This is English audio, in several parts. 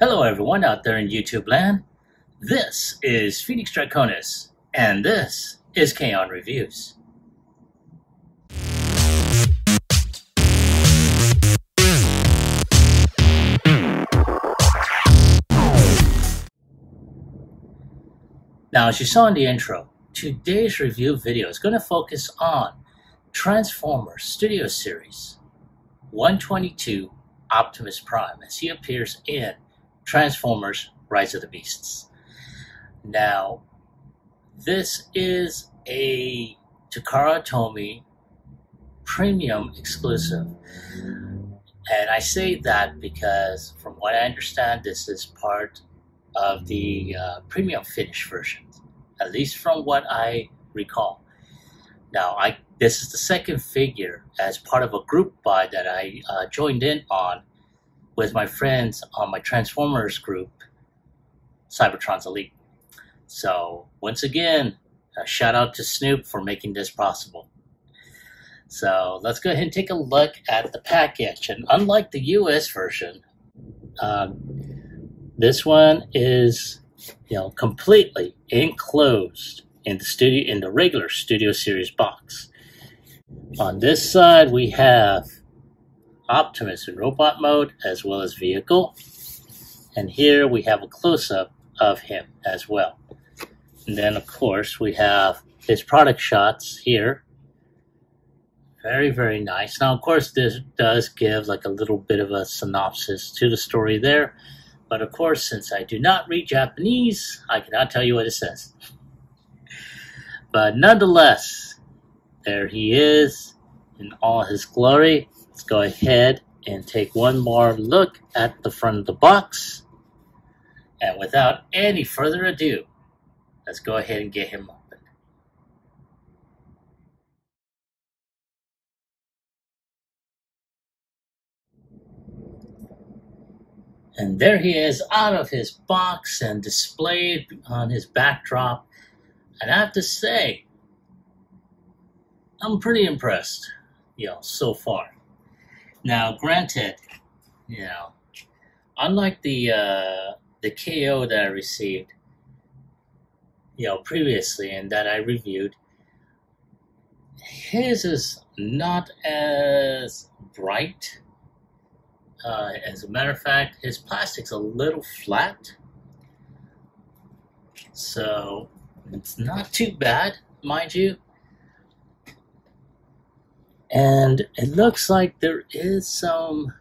Hello everyone out there in YouTube land. This is Phoenix Draconis, and this is Kaon Reviews. Now, as you saw in the intro, today's review video is going to focus on Transformers Studio Series 122 Optimus Prime as he appears in Transformers Rise of the Beasts. Now, this is a Takara Tomy premium exclusive. And I say that because, from what I understand, this is part of the premium finish version, at least from what I recall. Now, this is the second figure as part of a group buy that I joined in on with my friends on my Transformers group, Cybertron's Elite. So, once again, a shout out to Snoop for making this possible. So, let's go ahead and take a look at the package. And unlike the US version, this one is, completely enclosed in the regular Studio Series box. On this side, we have Optimus in robot mode as well as vehicle. And here we have a close-up of him as well. And then, of course, we have his product shots here. Very, very nice. Now, of course, this does give like a little bit of a synopsis to the story there. But, of course, since I do not read Japanese, I cannot tell you what it says. But nonetheless, there he is in all his glory. Let's go ahead and take one more look at the front of the box. And without any further ado, let's go ahead and get him opened. And there he is out of his box and displayed on his backdrop. And I have to say, I'm pretty impressed, so far. Now, granted, unlike the KO that I received, previously and that I reviewed, his is not as bright. As a matter of fact, his plastic's a little flat, so it's not too bad, mind you. And it looks like there is some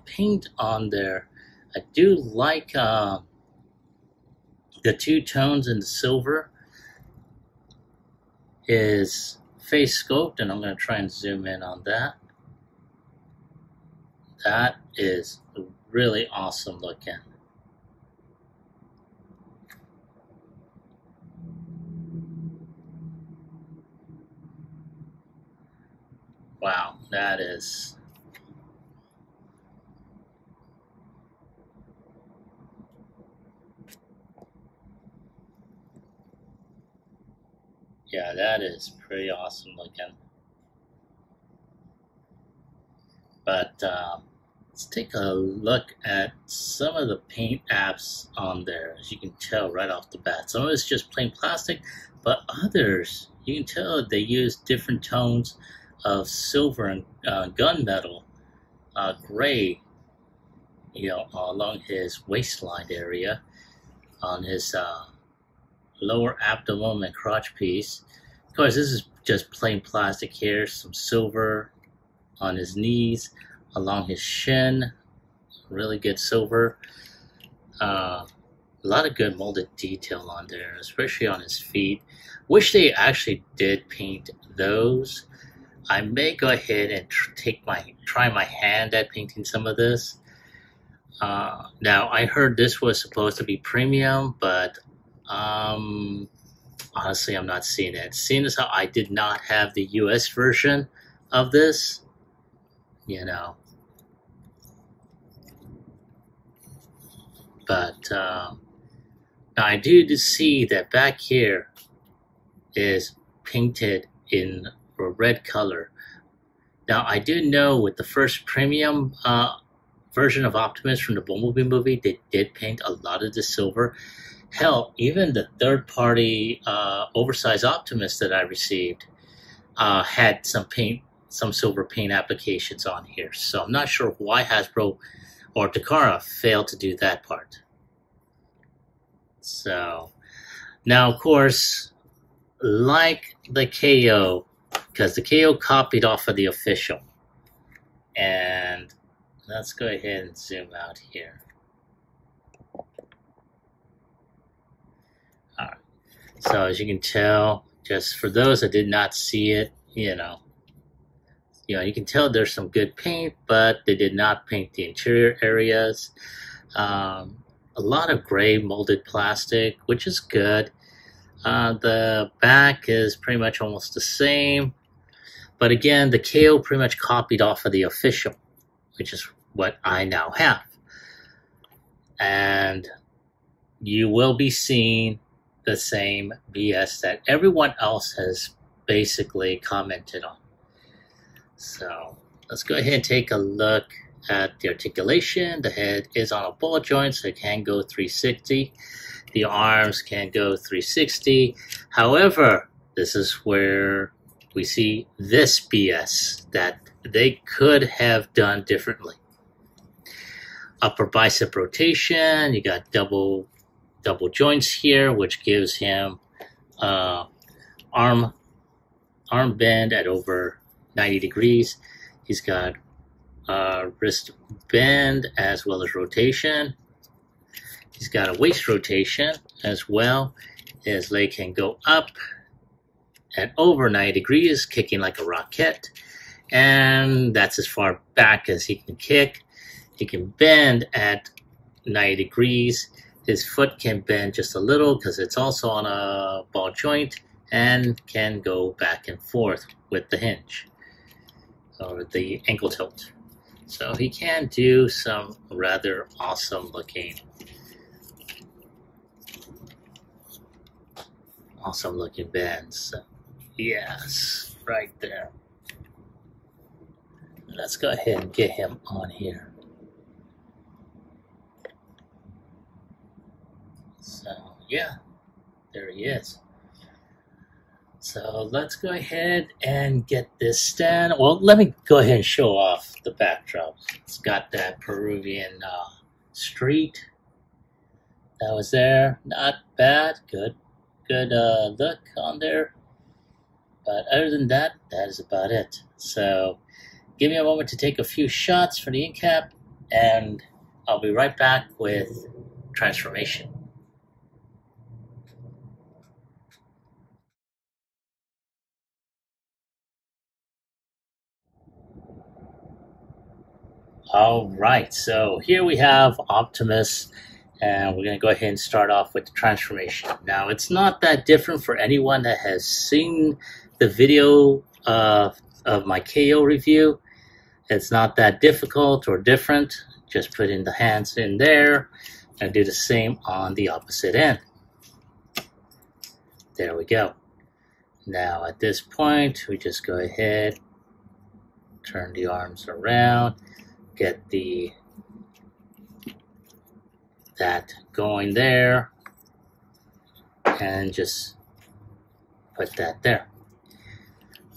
paint on there. I do like the two tones in the silver. Is face scoped, and I'm going to try and zoom in on that. That is really awesome looking. Wow, that is... yeah, that is pretty awesome looking. But let's take a look at some of the paint apps on there. As you can tell right off the bat, some of it's just plain plastic, but others, you can tell they use different tones of silver and gunmetal, gray, along his waistline area, on his lower abdomen and crotch piece. Of course, this is just plain plastic here. Some silver on his knees, along his shin, really good silver. A lot of good molded detail on there, especially on his feet. Wish they actually did paint those. I may go ahead and try my hand at painting some of this. Now, I heard this was supposed to be premium, but honestly, I'm not seeing it. Seeing as how I did not have the US version of this, But now I do see that back here is painted in a red color. Now, I do know with the first premium version of Optimus from the Bumblebee movie, they did paint a lot of the silver. Hell, even the third-party oversized Optimus that I received had some silver paint applications on here. So I'm not sure why Hasbro or Takara failed to do that part. So now, of course, like the KO, because the KO copied off of the official. And let's go ahead and zoom out here. All right. So as you can tell, just for those that did not see it, you can tell there's some good paint, but they did not paint the interior areas. A lot of gray molded plastic, which is good. The back is pretty much almost the same. But again, the KO pretty much copied off of the official, which is what I now have. And you will be seeing the same BS that everyone else has basically commented on. So let's go ahead and take a look at the articulation. The head is on a ball joint, so it can go 360. The arms can go 360. However, this is where we see this BS that they could have done differently. Upper bicep rotation, you got double joints here, which gives him arm bend at over 90 degrees. He's got wrist bend as well as rotation. He's got a waist rotation as well. His leg can go up at over 90 degrees, kicking like a rocket. And that's as far back as he can kick. He can bend at 90 degrees. His foot can bend just a little because it's also on a ball joint and can go back and forth with the hinge or the ankle tilt. So he can do some rather awesome looking bends. So, yes, right there. Let's go ahead and get him on here. So yeah, there he is. So let's go ahead and get this stand. Well, let me go ahead and show off the backdrop. It's got that Peruvian street that was there. Not bad. Good look on there. But other than that, that is about it. So give me a moment to take a few shots for the end cap, and I'll be right back with transformation. All right, so here we have Optimus, and we're going to go ahead and start off with the transformation. Now, it's not that different for anyone that has seen the video of my KO review. It's not that difficult or different. Just put in the hands in there and do the same on the opposite end. There we go. Now, at this point, we just go ahead, turn the arms around, get that going there, and just put that there.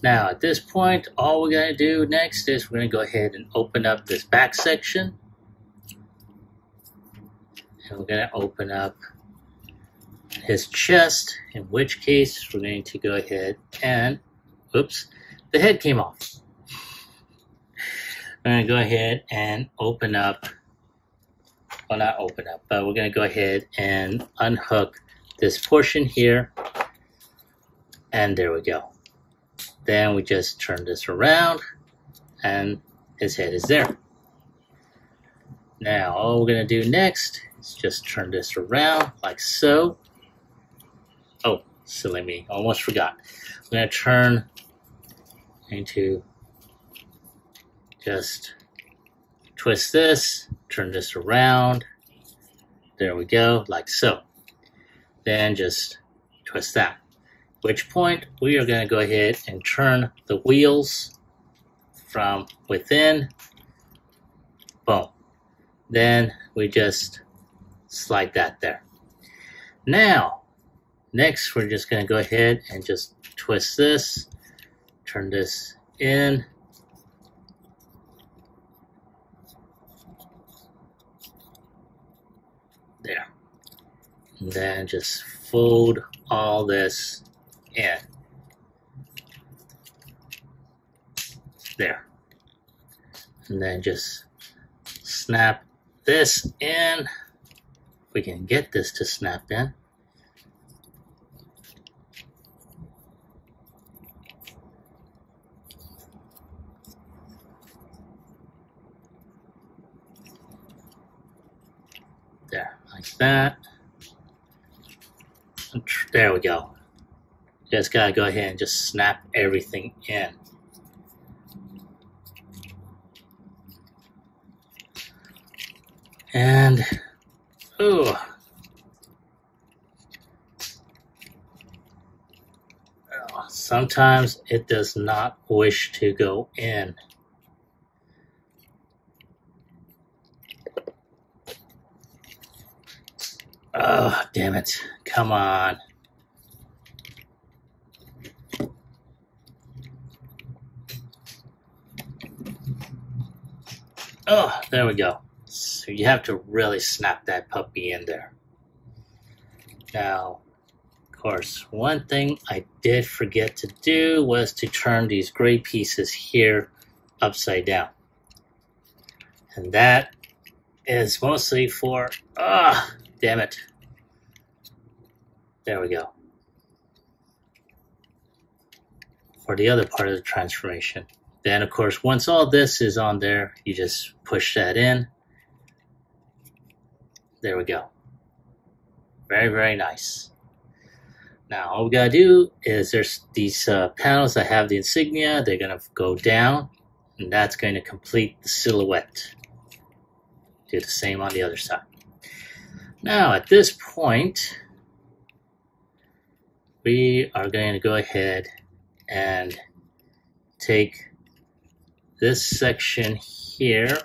Now at this point, all we're going to do next is we're going to go ahead and open up this back section, and we're going to open up his chest, in which case we're going to go ahead and, oops, the head came off. We're going to go ahead and open up, well, not open up, but we're going to go ahead and unhook this portion here, and there we go. Then we just turn this around, and his head is there. Now, all we're going to do next is just turn this around like so. Oh, silly me, almost forgot. We're going to turn into, just twist this, turn this around. There we go, like so. Then just twist that. At which point we are going to go ahead and turn the wheels from within. Boom. Then we just slide that there. Now, next we're just going to go ahead and just twist this, turn this in. There. And then just fold all this in. There. And then just snap this in. We can get this to snap in. There, like that. There we go. Just gotta go ahead and just snap everything in. And, sometimes it does not wish to go in. Oh, damn it. Come on. Oh, there we go. So you have to really snap that puppy in there. Now, of course, one thing I did forget to do was to turn these gray pieces here upside down. And that is mostly for, damn it. There we go. For the other part of the transformation. Then, of course, once all this is on there, you just push that in. There we go. Very, very nice. Now, all we gotta do is there's these panels that have the insignia. They're gonna go down, and that's going to complete the silhouette. Do the same on the other side. Now, at this point, we are going to go ahead and take this section here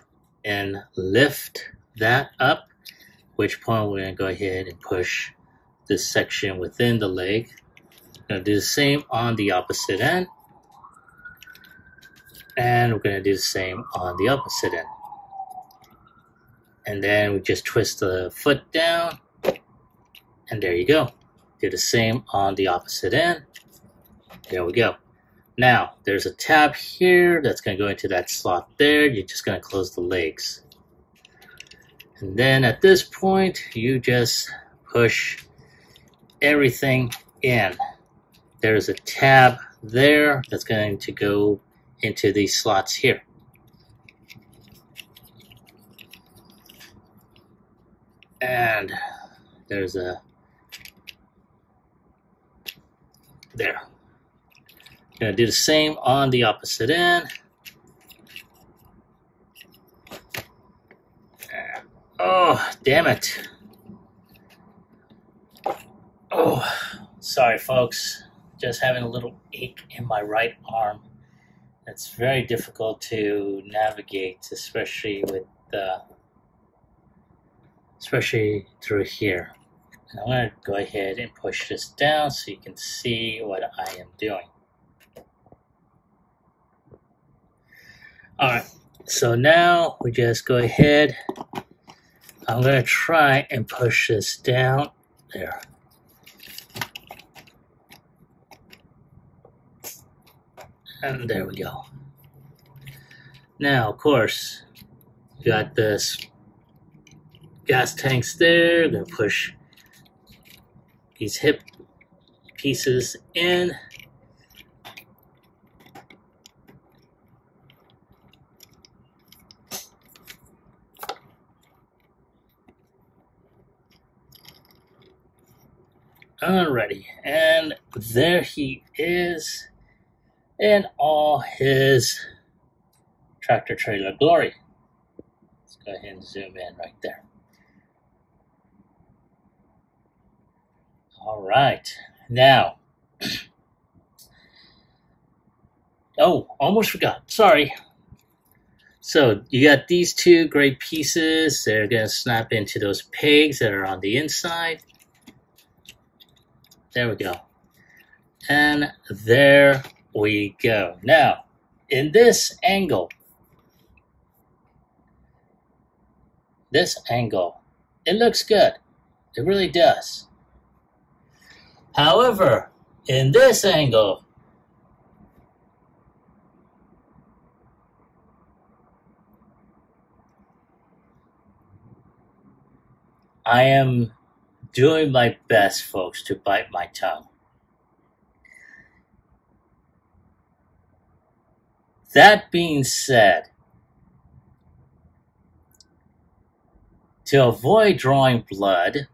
and lift that up, at which point we're going to go ahead and push this section within the leg. We're going to do the same on the opposite end, and we're going to do the same on the opposite end. And then we just twist the foot down, and there you go. Do the same on the opposite end. There we go. Now, there's a tab here that's going to go into that slot there. You're just going to close the legs. And then at this point, you just push everything in. There's a tab there that's going to go into these slots here. And there's a, there. Gonna do the same on the opposite end. Oh, damn it. Oh, sorry folks. Just having a little ache in my right arm. It's very difficult to navigate, especially with especially through here. And I'm going to go ahead and push this down so you can see what I am doing. Alright, so now we just go ahead. I'm going to try and push this down. There. And there we go. Now, of course, you got this gas tanks there. Gonna push these hip pieces in. Alrighty, and there he is in all his tractor trailer glory. Let's go ahead and zoom in right there. All right, now, oh, almost forgot, sorry. So you got these two great pieces. They're going to snap into those pegs that are on the inside. There we go. And there we go. Now, in this angle, it looks good. It really does. However, in this angle, I am doing my best, folks, to bite my tongue. That being said, to avoid drawing blood,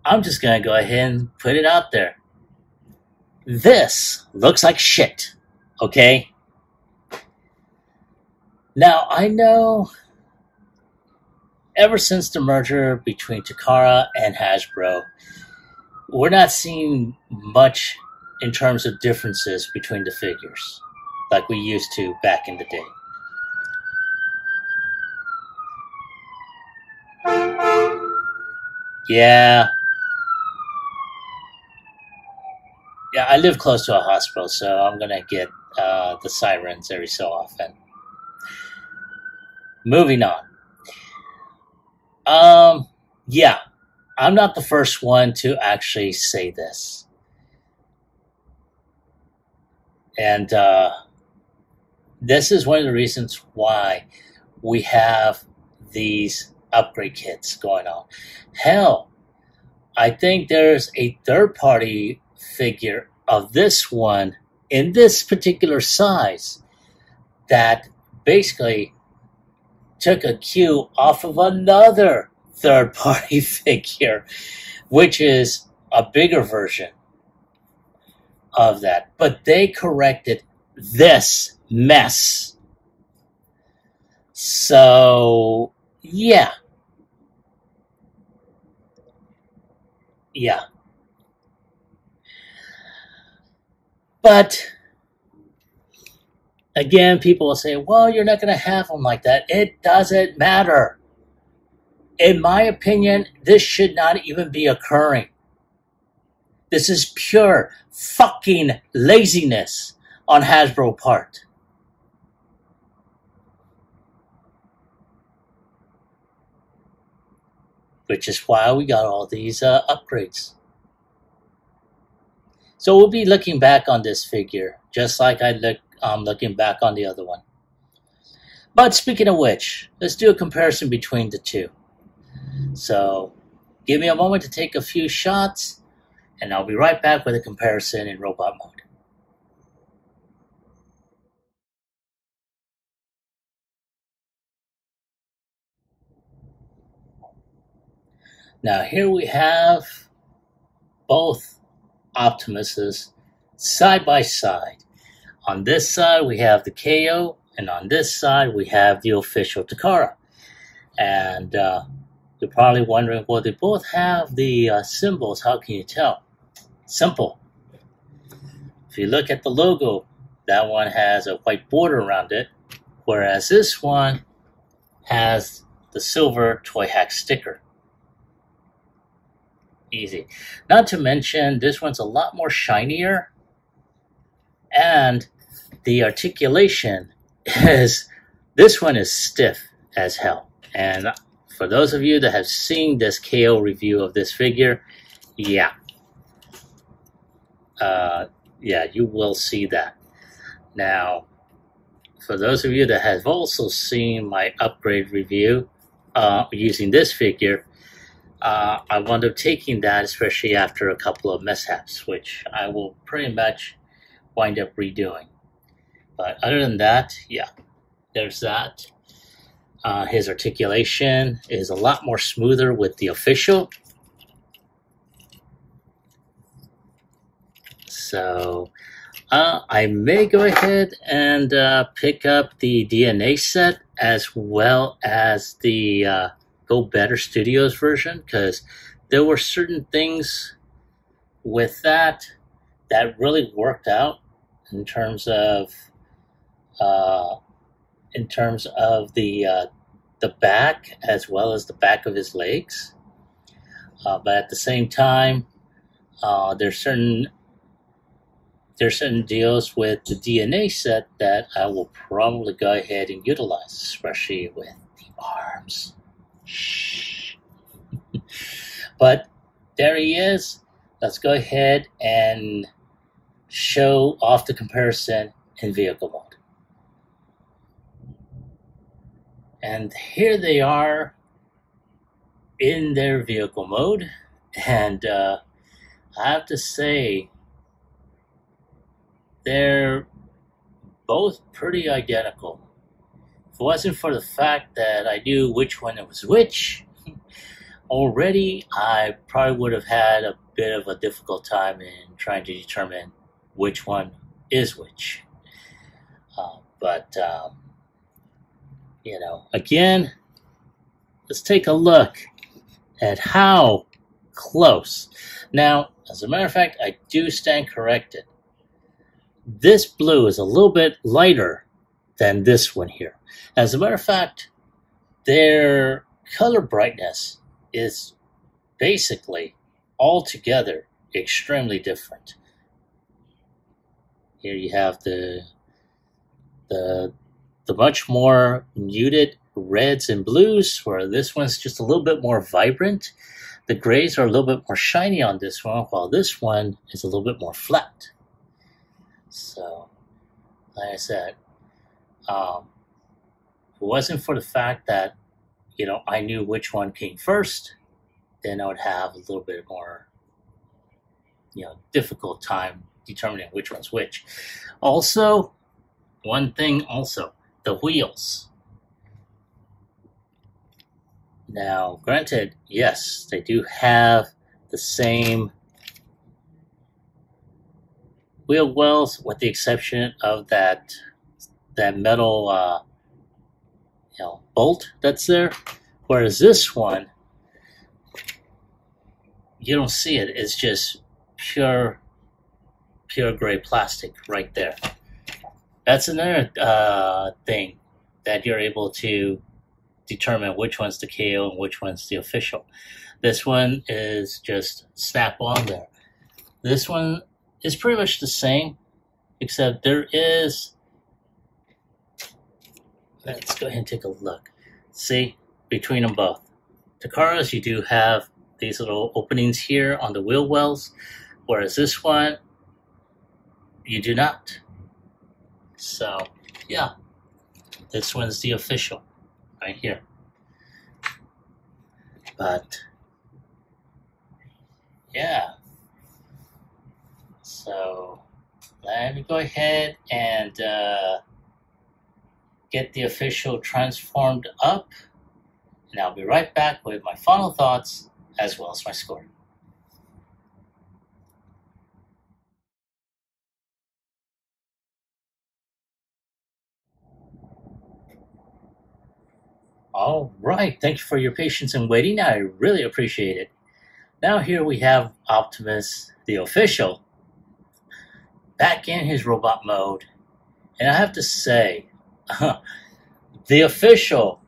I'm just going to go ahead and put it out there. This looks like shit, okay? Now, I know ever since the merger between Takara and Hasbro, we're not seeing much in terms of differences between the figures like we used to back in the day. Yeah, I live close to a hospital, so I'm going to get the sirens every so often. Moving on. Yeah, I'm not the first one to actually say this. And this is one of the reasons why we have these upgrade kits going on. Hell, I think there's a third-party figure of this one in this particular size that basically took a cue off of another third-party figure, which is a bigger version of that. But they corrected this mess. So, yeah. But again, people will say, well, you're not going to have them like that. It doesn't matter. In my opinion, this should not even be occurring. This is pure fucking laziness on Hasbro part. Which is why we got all these upgrades. So we'll be looking back on this figure, just like I'm looking back on the other one. But speaking of which, let's do a comparison between the two. So give me a moment to take a few shots, and I'll be right back with a comparison in robot mode. Now here we have both Optimuses side by side. On this side we have the KO, and on this side we have the official Takara. And you're probably wondering, well, they both have the symbols. How can you tell? Simple. If you look at the logo, that one has a white border around it, whereas this one has the silver Toy Hack sticker. Easy. Not to mention, this one's a lot more shinier, and the articulation this one is stiff as hell. And for those of you that have seen this KO review of this figure, you will see that. Now, for those of you that have also seen my upgrade review using this figure, I wound up taking that, especially after a couple of mishaps, which I will pretty much wind up redoing. But other than that, there's that. His articulation is a lot more smoother with the official. So I may go ahead and pick up the DNA set as well as the Go Better Studios version, because there were certain things with that really worked out in terms of in terms of the back as well as the back of his legs. But at the same time, there's certain deals with the DNA set that I will probably go ahead and utilize, especially with the arms. Shh. But there he is. Let's go ahead and show off the comparison in vehicle mode. And here they are in their vehicle mode. And I have to say, they're both pretty identical. If it wasn't for the fact that I knew which one it was which, already I probably would have had a bit of a difficult time in trying to determine which one is which. But again, let's take a look at how close. Now, as a matter of fact, I do stand corrected. This blue is a little bit lighter than this one here. As a matter of fact, their color brightness is basically altogether extremely different. Here you have the much more muted reds and blues, where this one's just a little bit more vibrant. The grays are a little bit more shiny on this one, while this one is a little bit more flat. So, like I said, if it wasn't for the fact that, I knew which one came first, then I would have a little bit more, difficult time determining which one's which. Also, one thing also, the wheels. Now, granted, yes, they do have the same wheel wells, with the exception of that metal bolt that's there. Whereas this one, you don't see it. It's just pure gray plastic right there. That's another thing that you're able to determine which one's the KO and which one's the official. This one is just snap on there. This one is pretty much the same, except there is, let's go ahead and take a look. See, between them both. Takara's, you do have these little openings here on the wheel wells, whereas this one, you do not. So, yeah, this one's the official right here. But, yeah. So, let me go ahead and get the official transformed up, and I'll be right back with my final thoughts as well as my score. All right, thank you for your patience and waiting. I really appreciate it. Now here we have Optimus, the official, back in his robot mode. And I have to say, the official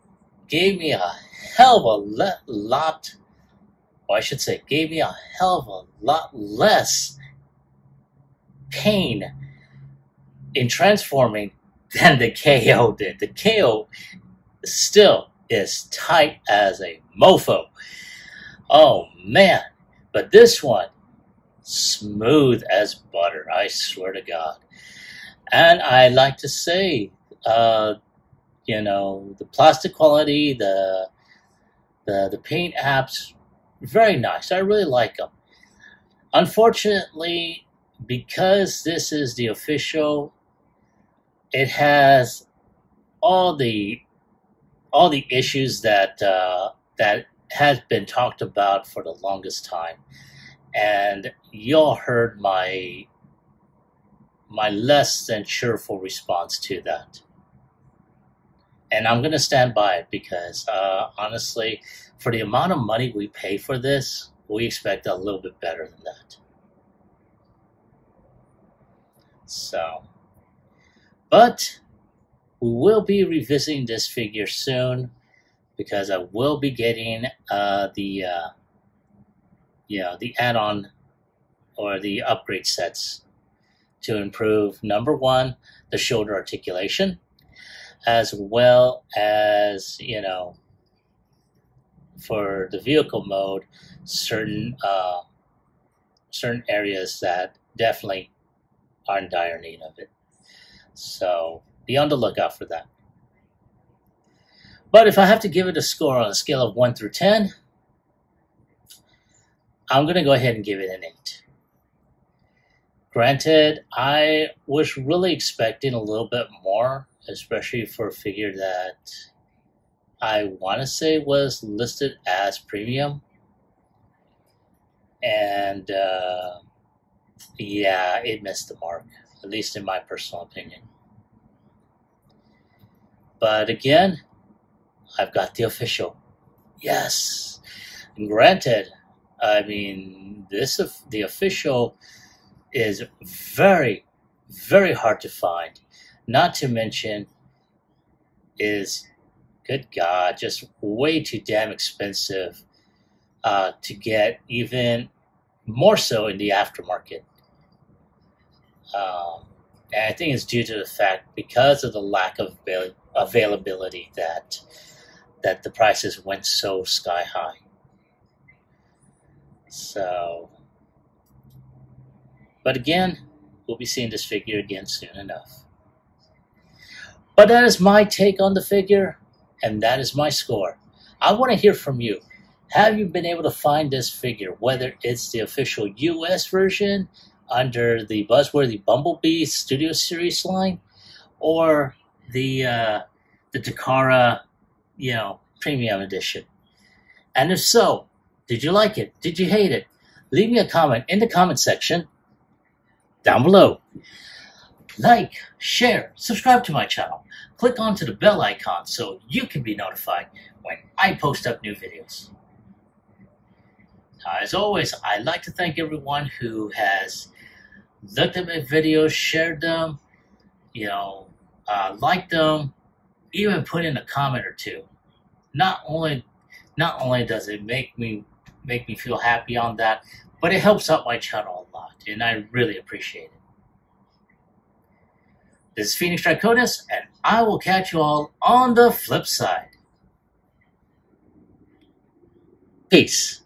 gave me a hell of a lot, or I should say, gave me a hell of a lot less pain in transforming than the KO did. The KO still is tight as a mofo. Oh man, but this one, smooth as butter, I swear to God. And I like to say, the plastic quality, the paint apps, very nice. I really like them. Unfortunately, because this is the official, it has all the issues that has been talked about for the longest time, and y'all heard my less than cheerful response to that. And I'm going to stand by it because, honestly, for the amount of money we pay for this, we expect a little bit better than that. So, but we will be revisiting this figure soon because I will be getting the add-on or the upgrade sets to improve, number one, the shoulder articulation, as well as, for the vehicle mode, certain areas that definitely are in dire need of it. So be on the lookout for that. But if I have to give it a score on a scale of 1 through 10, I'm going to go ahead and give it an 8. Granted, I was really expecting a little bit more, especially for a figure that I want to say was listed as premium. And yeah, it missed the mark, at least in my personal opinion. But again, I've got the official. Yes. And granted, I mean, the official is very, very hard to find. Not to mention is, good God, just way too damn expensive to get, even more so in the aftermarket. And I think it's due to the fact, because of the lack of availability, that the prices went so sky high. So, but again, we'll be seeing this figure again soon enough. But that is my take on the figure, and that is my score. I want to hear from you. Have you been able to find this figure, whether it's the official US version under the Buzzworthy Bumblebee Studio Series line, or the Takara, Premium Edition? And if so, did you like it? Did you hate it? Leave me a comment in the comment section down below. Like, share, subscribe to my channel. Click onto the bell icon so you can be notified when I post up new videos. As always, I'd like to thank everyone who has looked at my videos, shared them, liked them, even put in a comment or two. Not only does it make me feel happy on that, but it helps out my channel a lot, and I really appreciate it. This is Phoenix Draconis, and I will catch you all on the flip side. Peace.